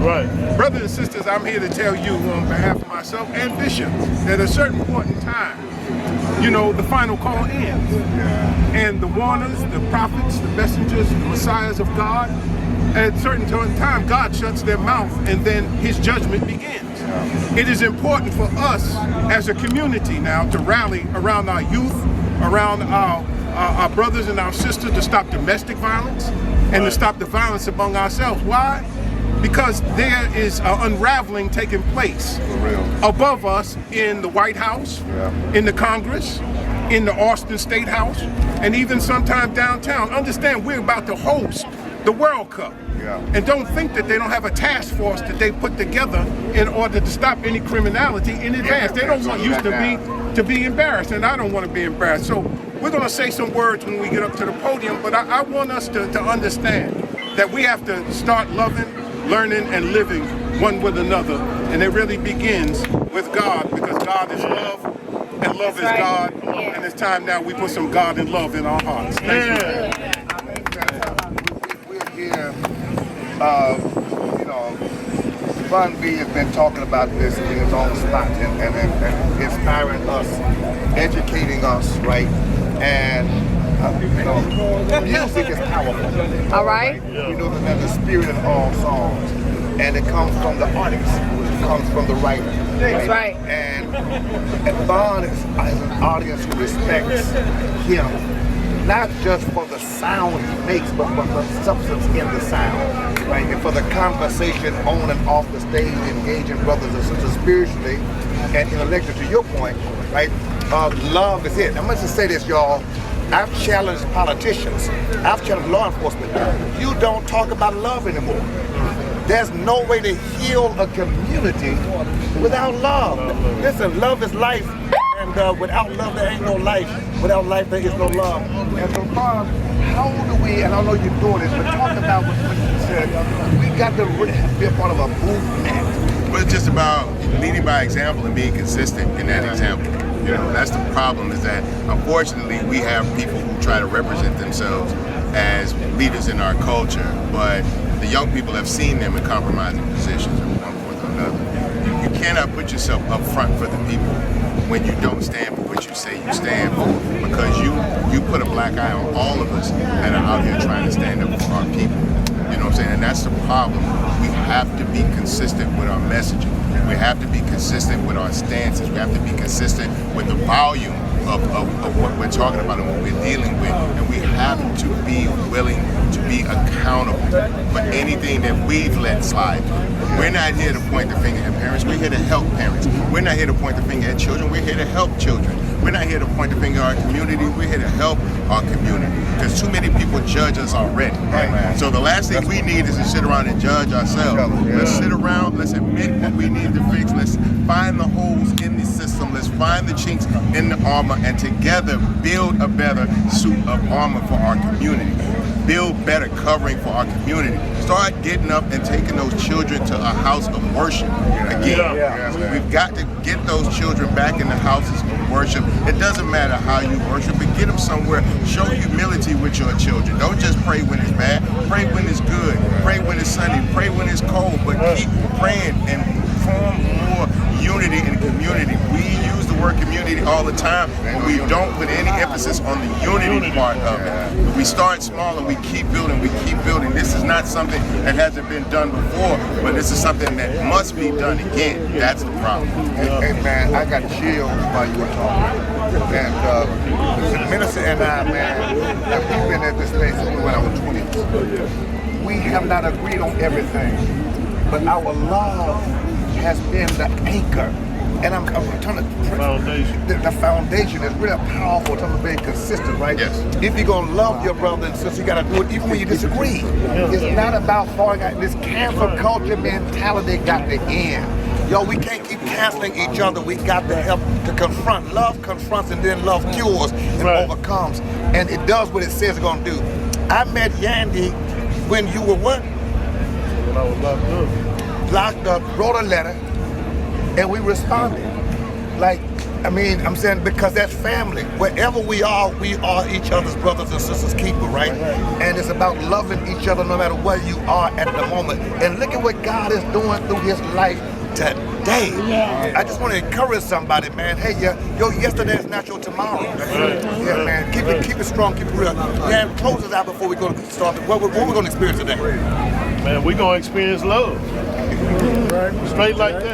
Right. Brothers and sisters, I'm here to tell you on behalf of myself and Bishop that at a certain point in time, you know, the final call ends. And the warners, the prophets, the messengers, the messiahs of God, at a certain time, God shuts their mouth and then his judgment begins. It is important for us as a community now to rally around our youth, around our brothers and our sisters, to stop domestic violence and to stop the violence among ourselves. Why? Because there is an unraveling taking place above us in the White House, in the Congress, in the Austin State House, and even sometimes downtown. Understand, we're about to host the World Cup. And don't think that they don't have a task force that they put together in order to stop any criminality in advance. They don't want you to be embarrassed, and I don't want to be embarrassed. So we're going to say some words when we get up to the podium, but I want us to understand that we have to start loving, learning, and living one with another. And it really begins with God, because God is love, and love is God. And it's time now we put some God and love in our hearts. Thank you. We're here, you know, BUN has been talking about this in his own spot and inspiring us, educating us, right? And you know, music is powerful. All right. You know that there's a spirit in all songs, and it comes from the artist, it comes from the writer. That's right. And BUN is an audience who respects him, not just for the sound he makes, but for the substance in the sound, right? And for the conversation on and off the stage, engaging brothers and sisters spiritually and intellectually. To your point, right? Love is it. I'm going to say this, y'all. I've challenged politicians. I've challenged law enforcement. You don't talk about love anymore. There's no way to heal a community without love. Listen, love is life. And without love, there ain't no life. Without life, there is no love. And so, BUN, how do we, and I know you're doing this, but talk about what you said. We got to be a part of a movement. Well, it's just about leading by example and being consistent in that example. You know, that's the problem, is that unfortunately we have people who try to represent themselves as leaders in our culture, but the young people have seen them in compromising positions of one forth or another. You cannot put yourself up front for the people when you don't stand for what you say you stand for, because you put a black eye on all of us that are out here trying to stand up for our people. You know what I'm saying? And that's the problem. We have to be consistent with our messaging. We have to be consistent with our stances. We have to be consistent with the volume of what we're talking about and what we're dealing with. And we have to be willing to be accountable for anything that we've let slide. We're not here to point the finger at parents. We're here to help parents. We're not here to point the finger at children. We're here to help children. We're not here to point the finger at our community. We're here to help our community, because too many people judge us already. Right. So the last thing we need is to sit around and judge ourselves. Let's sit around, let's admit what we need to fix, let's find the holes in the system, let's find the chinks in the armor, and together build a better suit of armor for our community. Build better covering for our community. Start getting up and taking those children to a house of worship again. We've got to get those children back in the houses of worship. It doesn't matter how you worship, but get them somewhere. Show humility with your children. Don't just pray when it's bad. Pray when it's good. Pray when it's sunny. Pray when it's cold. But keep praying and form more unity in the community. We use the word community all the time, but we don't put any emphasis on the unity part of it. But we start small and we keep building, This is not something that hasn't been done before, but this is something that must be done again. That's the problem. Hey man, I got chills while you were talking. And the minister and I, man, we've been at this place since when I was 20. We have not agreed on everything, but our love has been the anchor. And I'm trying to, the foundation is really powerful, trying to be consistent, right? Yes. If you're gonna love your brother and sister, you gotta do it even when you disagree. It's not about falling out. This cancel culture mentality got to end. Yo, we can't keep canceling each other. We got to help to confront. Love confronts, and then love cures and overcomes. And it does what it says it's gonna do. I met Yandy when you were what? When I was locked up. Locked up, wrote a letter, and we responded. Like, I mean, I'm saying because that's family. Wherever we are each other's brothers and sisters keeper, right? And it's about loving each other no matter where you are at the moment. And look at what God is doing through his life today. Yeah. I just want to encourage somebody, man. Hey, your yesterday is not your tomorrow. Yeah, man. Keep it strong, keep it real. Man, close us out before we go to start. What we're going to experience today? Man, we're going to experience love. Straight like that.